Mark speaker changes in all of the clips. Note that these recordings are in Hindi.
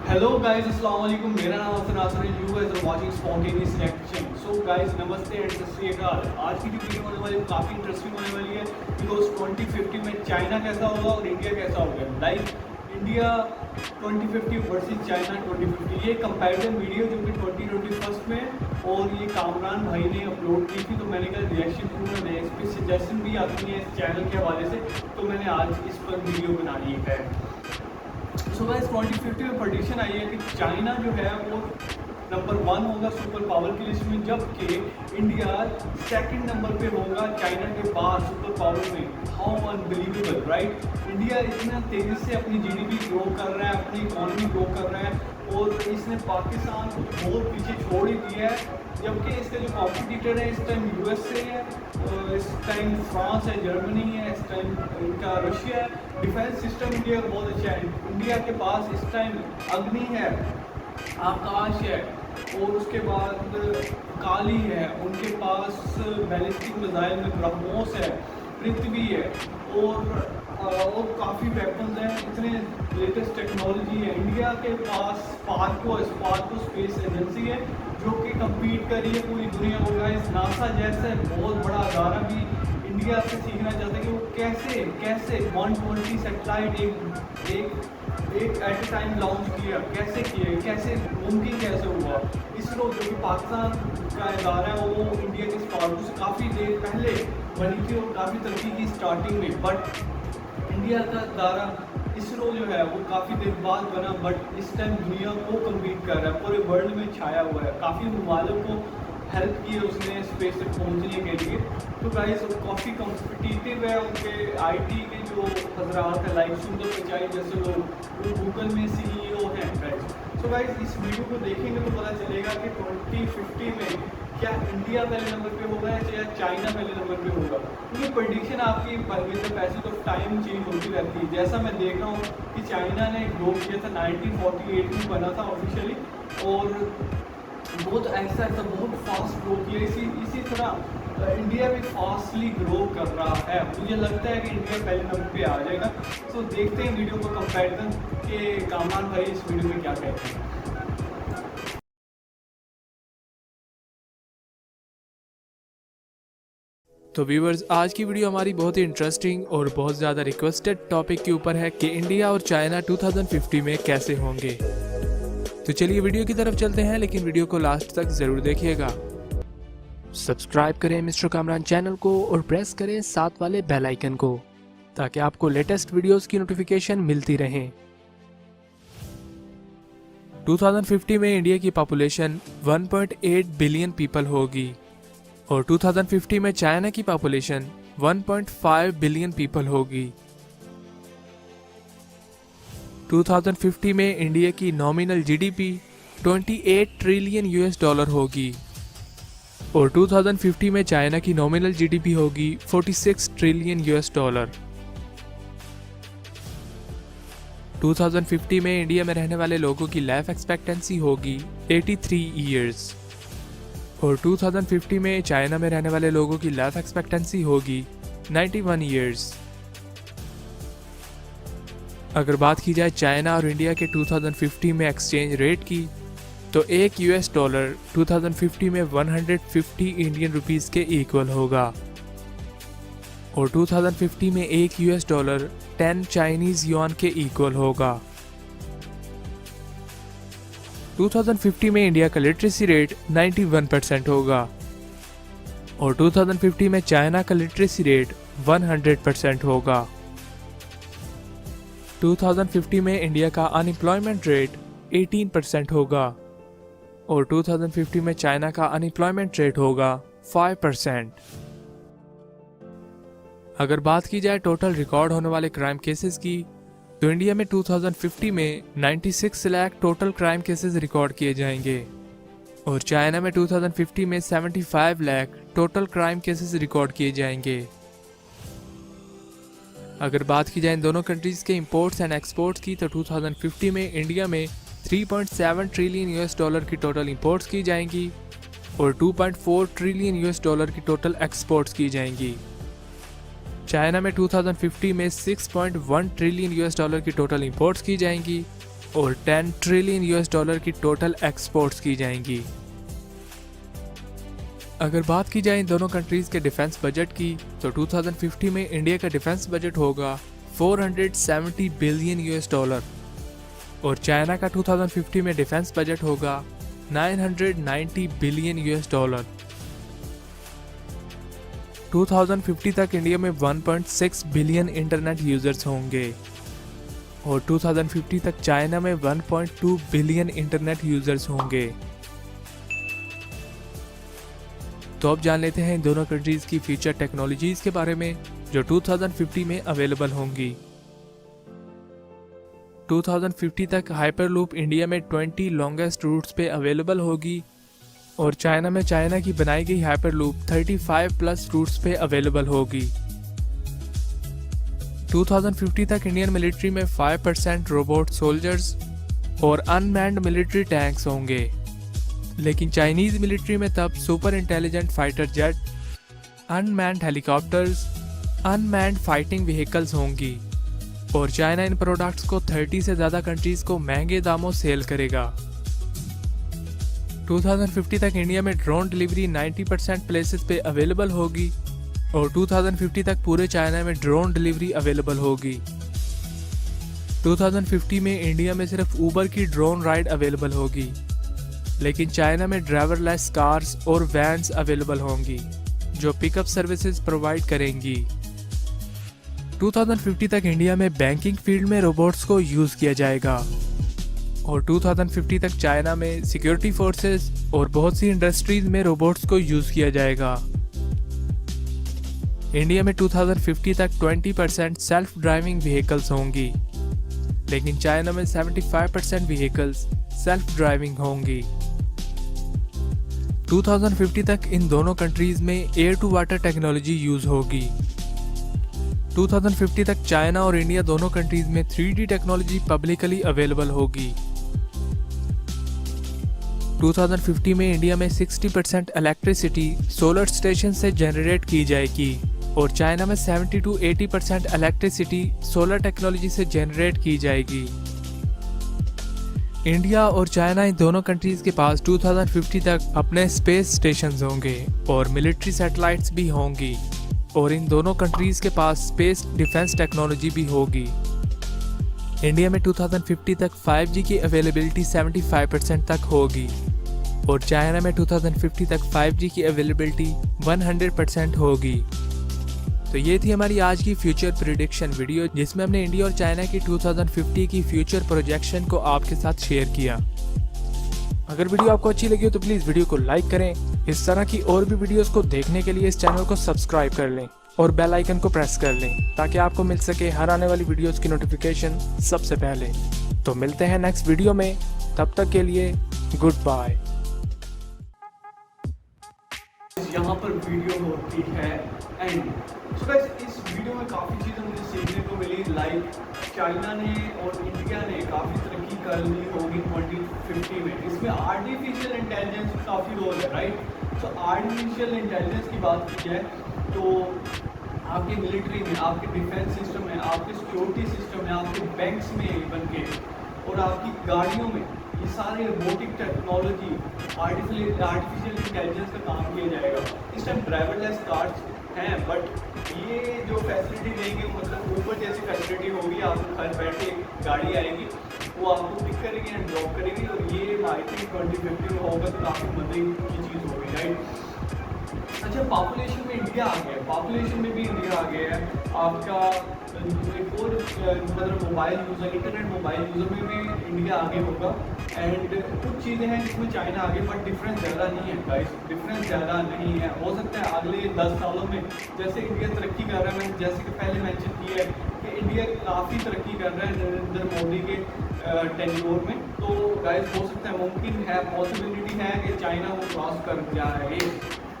Speaker 1: हेलो गाइस, अस्सलाम वालेकुम। मेरा नाम अफसर नासर है। You guys are watching spontaneous reaction. So guys, नमस्ते एंड सत श्री अकाल। आज की जो वीडियो होने वाली है काफ़ी इंटरेस्टिंग होने वाली है, बिकॉज 2050 में चाइना कैसा होगा और इंडिया कैसा होगा। लाइक इंडिया 2050 वर्सेस चाइना 2050, ये कंपैरिजन वीडियो जो कि 2021 में और ये कामरान भाई ने अपलोड की थी, तो मैंने कहा रिएक्शन दूँ मैं। इस पर सजेशन भी आती है इस चैनल के हवाले से, तो मैंने आज इस पर वीडियो बना ली है। सो गाइस 2050 में प्रेडिक्शन आई है कि चाइना जो है वो नंबर 1 होगा सुपर पावर की लिस्ट में, जबकि इंडिया सेकंड नंबर पे होगा चाइना के बाद सुपर पावर में। How unbelievable, right. इंडिया इतना तेज़ी से अपनी जीडीपी ग्रो कर रहा है, अपनी इकॉनमी ग्रो कर रहा है, और इसने पाकिस्तान को बहुत पीछे छोड़ ही दिया है। जबकि इसके जो कॉम्पिटिटर है इस टाइम यूएसए है, इस टाइम फ्रांस है, जर्मनी है, इस टाइम इनका रशिया है। डिफेंस सिस्टम इंडिया का बहुत अच्छा है। इंडिया के पास इस टाइम अग्नि है, आकाश है, और उसके बाद काली है, उनके पास बैलिस्टिक मिसाइल में ब्रह्मोस है, पृथ्वी है, और काफ़ी वेपन्स हैं। इतने लेटेस्ट टेक्नोलॉजी है। इंडिया के पास स्पार्को स्पेस एजेंसी है जो कि कम्पीट कर रही है पूरी दुनिया को। गाइस नासा जैसे बहुत बड़ा अदारा भी इंडिया से सीखना चाहता है कि वो कैसे 120 सैटेलाइट एक एट ए टाइम लॉन्च किया, कैसे मुमकिन कैसे हुआ। इसरो जो कि पाकिस्तान का इदारा है वो इंडिया के स्पार्को से काफ़ी देर पहले बनी थी और काफ़ी तरक्की की स्टार्टिंग में, बट इंडिया का इदारा इसरो जो है वो काफ़ी देर बाद बना, बट इस टाइम दुनिया को कम्पीट कर रहा है, पूरे वर्ल्ड में छाया हुआ है। काफ़ी ममालिक को हेल्प की है उसने स्पेस तक पहुंचने के लिए। तो गाइस काफ़ी कॉम्पिटिटिव है। उनके आईटी के जो हजरात है, लाइक सुंदर पिचाई जैसे लोग, वो गूगल में सीईओ हैं गाइस। तो गाइस इस वीडियो को देखेंगे तो पता चलेगा कि 2050 में क्या इंडिया पहले नंबर पे होगा या चाइना पहले नंबर पे होगा, क्योंकि प्रेडिक्शन आपकी with the passage of time change होती रहती है। जैसा मैं देख रहा हूँ कि चाइना ने ग्रो किया था 1948 में बना था ऑफिशियली, और बहुत बहुत फास्ट ग्रो किया। इसी तरह इंडिया भी फास्टली ग्रो कर रहा है। मुझे लगता है कि इंडिया पहले नंबर पे आ जाएगा। तो देखते हैं वीडियो को कंपैरिजन के कामरान भाई इस वीडियो में क्या कहते हैं।
Speaker 2: तो व्यूवर्स, आज की वीडियो हमारी बहुत ही इंटरेस्टिंग और बहुत ज़्यादा रिक्वेस्टेड टॉपिक के ऊपर है कि इंडिया और चाइना 2050 में कैसे होंगे। तो चलिए वीडियो की तरफ चलते हैं, लेकिन वीडियो को लास्ट तक ज़रूर देखिएगा। सब्सक्राइब करें मिस्टर कामरान चैनल को और प्रेस करें साथ वाले बेल आइकन को, ताकि आपको लेटेस्ट वीडियोस की नोटिफिकेशन मिलती रहे। 2050 में इंडिया की पॉपुलेशन 1.8 बिलियन पीपल होगी और 2050 में चाइना की पॉपुलेशन 1.5 बिलियन पीपल होगी। 2050 में इंडिया की nominal GDP 28 trillion US dollar होगी और 2050 में चाइना की नॉमिनल जीडीपी होगी 46 ट्रिलियन यूएस डॉलर। 2050 में इंडिया में रहने वाले लोगों की लाइफ एक्सपेक्टेंसी होगी 83 ईयर्स और 2050 में चाइना में रहने वाले लोगों की लाइफ एक्सपेक्टेंसी होगी 91 ईयर्स। अगर बात की जाए चाइना और इंडिया के 2050 में एक्सचेंज रेट की, तो एक यूएस डॉलर 2050 में 150 इंडियन रुपीस के इक्वल होगा और 2050 में एक यूएस डॉलर 10 चाइनीज युआन के इक्वल होगा। 2050 में इंडिया का लिटरेसी रेट 91% होगा और 2050 में चाइना का लिटरेसी रेट 100% होगा। 2050 में इंडिया का अनएम्प्लॉयमेंट रेट 18% होगा और 2050 में चाइना का अनएम्प्लॉयमेंट रेट होगा 5%। अगर बात की जाए टोटल रिकॉर्ड होने वाले क्राइम केसेस की, तो इंडिया में 2050 में 96 lakh total crime cases record किए जाएंगे और चाइना में 2050 में 75 lakh total crime cases record किए जाएंगे। अगर बात की जाए इन दोनों कंट्रीज के इंपोर्ट्स एंड एक्सपोर्ट्स की, तो 2050 में इंडिया में 3.7 ट्रिलियन यूएस डॉलर की टोटल इंपोर्ट्स की जाएंगी और 2.4 ट्रिलियन यूएस डॉलर की टोटल एक्सपोर्ट्स की जाएंगी। चाइना में 2050 में 6.1 ट्रिलियन यूएस डॉलर की टोटल इंपोर्ट्स की जाएंगी और 10 ट्रिलियन यूएस डॉलर की टोटल एक्सपोर्ट्स की जाएंगी। अगर बात की जाए इन दोनों कंट्रीज़ के डिफेंस बजट की तो 2050 में इंडिया का डिफेंस बजट होगा 470 बिलियन यूएस डॉलर और चाइना का 2050 में डिफेंस बजट होगा 990 बिलियन यूएस डॉलर। 2050 तक इंडिया में 1.6 बिलियन इंटरनेट यूजर्स होंगे और 2050 तक चाइना में 1.2 बिलियन इंटरनेट यूजर्स होंगे। तो अब जान लेते हैं इन दोनों कंट्रीज की फ्यूचर टेक्नोलॉजीज के बारे में जो 2050 में अवेलेबल होंगी। 2050 तक हाइपरलूप इंडिया में 20 लॉन्गेस्ट रूट्स पे अवेलेबल होगी और चाइना में चाइना की बनाई गई हाइपरलूप 35 प्लस रूट्स पे अवेलेबल होगी। 2050 तक इंडियन मिलिट्री में 5% रोबोट सोल्जर्स और अनमैन्ड मिलिट्री टैंक्स होंगे, लेकिन चाइनीज मिलिट्री में तब super intelligent fighter jet, unmanned helicopters, unmanned fighting vehicles होंगी और चाइना इन प्रोडक्ट्स को 30 से ज़्यादा कंट्रीज को महंगे दामों सेल करेगा। 2050 तक इंडिया में ड्रोन डिलीवरी 90% प्लेसेस पे अवेलेबल होगी और 2050 तक पूरे चाइना में ड्रोन डिलीवरी अवेलेबल होगी। 2050 में इंडिया में सिर्फ ऊबर की ड्रोन राइड अवेलेबल होगी, लेकिन चाइना में ड्राइवरलेस कार्स और वैन्स अवेलेबल होंगी जो पिकअप सर्विसेज प्रोवाइड करेंगी। 2050 तक इंडिया में बैंकिंग फील्ड में रोबोट्स को यूज किया जाएगा और 2050 तक चाइना में सिक्योरिटी फोर्सेस और बहुत सी इंडस्ट्रीज में रोबोट्स को यूज किया जाएगा। इंडिया में 2050 तक 20% सेल्फ ड्राइविंग व्हीकल्स होंगी, लेकिन चाइना में 75% व्हीकल्स सेल्फ ड्राइविंग होंगी। 2050 तक इन दोनों कंट्रीज में air to water technology use होगी। 2050 तक चाइना और इंडिया दोनों कंट्रीज में 3D टेक्नोलॉजी पब्लिकली अवेलेबल होगी। 2050 में इंडिया में 60% इलेक्ट्रिसिटी सोलर स्टेशन से जनरेट की जाएगी और चाइना में 70 to 80% इलेक्ट्रिसिटी सोलर टेक्नोलॉजी से जनरेट की जाएगी। इंडिया और चाइना इन दोनों कंट्रीज के पास 2050 तक अपने स्पेस स्टेशंस होंगे और मिलिट्री सैटेलाइट्स भी होंगी और इन दोनों कंट्रीज के पास स्पेस डिफेंस टेक्नोलॉजी भी होगी। इंडिया में 2050 तक 5G की अवेलेबिलिटी 75% तक होगी और चाइना में 2050 तक 5G की अवेलेबिलिटी 100% होगी। तो ये थी हमारी आज की फ्यूचर प्रिडिक्शन वीडियो, जिसमें हमने इंडिया और चाइना की 2050 की फ्यूचर प्रोजेक्शन को आपके साथ शेयर किया। अगर वीडियो आपको अच्छी लगी हो तो प्लीज़ वीडियो को लाइक करें। इस तरह की और भी वीडियोस को देखने के लिए इस चैनल को सब्सक्राइब कर लें और बेल आइकन को प्रेस कर लें ताकि आपको मिल सके हर आने वाली वीडियोस की नोटिफिकेशन सबसे पहले। तो मिलते हैं नेक्स्ट वीडियो में, तब तक के लिए गुड बाय।
Speaker 1: यहाँ पर वीडियो होती है एंड सो गाइस इस वीडियो में काफ़ी चीज़ें मुझे सीखने को मिली। लाइक चाइना ने और इंडिया ने काफ़ी तरक्की कर ली होगी 2050 में। इसमें आर्टिफिशियल इंटेलिजेंस का काफ़ी रोल है, राइट। सो आर्टिफिशियल इंटेलिजेंस की बात की जाए तो आपके मिलिट्री में, आपके डिफेंस सिस्टम में, आपके सिक्योरिटी सिस्टम में, आपके बैंक्स में बन के और आपकी गाड़ियों में ये सारे रोबोटिक टेक्नोलॉजी आर्टिफिशियल इंटेलिजेंस का काम किया जाएगा। इस टाइम ड्राइवरलेस कार्स हैं, बट ये जो फैसिलिटी देंगे मतलब ऊबर जैसी फैसिलिटी होगी। आपको घर बैठे गाड़ी आएगी, वो आपको पिक करेगी एंड ड्रॉप करेगी और ये आई थिंक 2050 में होगा तो काफ़ी मजे की चीज़ होगी, राइट। अच्छा, पॉपुलेशन में इंडिया आ गया, पॉपुलेशन में भी इंडिया आ गया है। आपका एक और मतलब mobile user, internet mobile user में भी इंडिया आगे होगा एंड कुछ चीज़ें हैं जिसमें चाइना आगे, बट डिफरेंस ज़्यादा नहीं है गाइस, डिफरेंस ज़्यादा नहीं है। हो सकता है अगले 10 सालों में जैसे इंडिया तरक्की कर रहा है, मैंने जैसे कि पहले मेंशन किया है कि इंडिया काफ़ी तरक्की कर रहा है नरेंद्र मोदी के टेन्योर में, तो गाइस हो सकता है, मुमकिन है, पॉसिबिलिटी है कि चाइना वो क्रॉस कर जाए।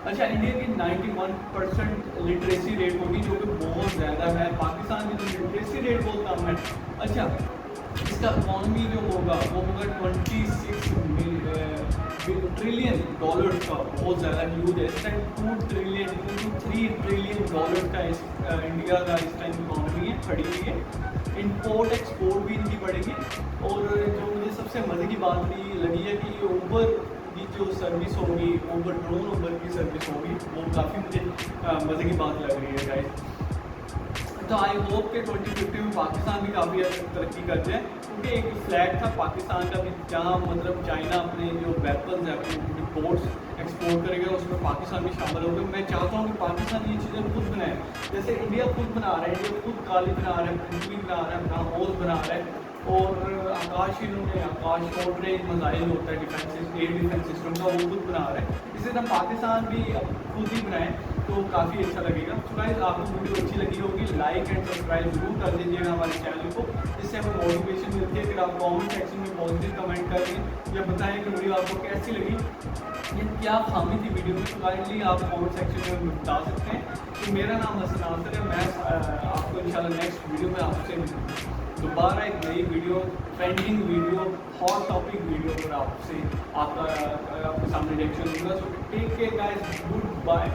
Speaker 1: अच्छा, इंडिया की 91% लिटरेसी रेट होगी जो कि बहुत ज़्यादा है। पाकिस्तान की जो लिटरेसी रेट बहुत कम है। अच्छा, इसका इकॉनमी जो होगा वो होगा 26 ट्रिलियन डॉलर का, बहुत ज़्यादा ह्यूज है। इस time 2 trillion to 3 trillion dollar का इंडिया का इस टाइम इकॉनमी है, खड़ी हुई है। इंपोर्ट एक्सपोर्ट भी इनकी बढ़ेगी। और जो मुझे सबसे मज़े की बात लगी है कि ऊबर की जो सर्विस होगी, ऊबर ड्रोन ऊबर की सर्विस होगी, वो काफ़ी मुझे मज़े की बात लग रही है गाइस। तो आई होप कि 2050 में पाकिस्तान भी काफ़ी तरक्की कर जाए, क्योंकि एक फ्लैग था पाकिस्तान का भी, जहाँ मतलब चाइना अपने जो वेपन्स है अपने पोर्ट्स एक्सपोर्ट करेगा, उसमें पाकिस्तान भी शामिल होगा। मैं चाहता हूँ कि पाकिस्तान ये चीज़ें खुद बनाए, जैसे इंडिया खुद बना रहा है, इंडिया खुद काली बना रहा है, पृथ्वी बना रहा है, अपना होज बना रहा है, और आकाश इन्होंने आकाश शॉर्ट रेंज मिसाइल होता है डिफेंस एयर डिफेंस सिस्टम का, वो खुद बना रहा है। इसी तरह पाकिस्तान भी खुद ही बनाए तो काफ़ी अच्छा लगेगा। तो गाइस, आपको वीडियो अच्छी लगी होगी, लाइक एंड सब्सक्राइब जरूर कर दीजिएगा हमारे चैनल को, जिससे हमें मोटिवेशन मिलती है। फिर आप कमेंट सेक्शन में पॉजिटिव कमेंट करें या बताएं कि वीडियो आपको कैसी लगी या क्या खामी थी वीडियो में, तो काइंडली आप कमेंट सेक्शन में बता सकते हैं। तो मेरा नाम हसन नासिर है, मैं आपको इंशाल्लाह नेक्स्ट वीडियो में आपसे दोबारा एक नई video, trending video, hot topic video पर आपसे आपके सामने रिएक्शन दूंगा। So take care guys, good bye.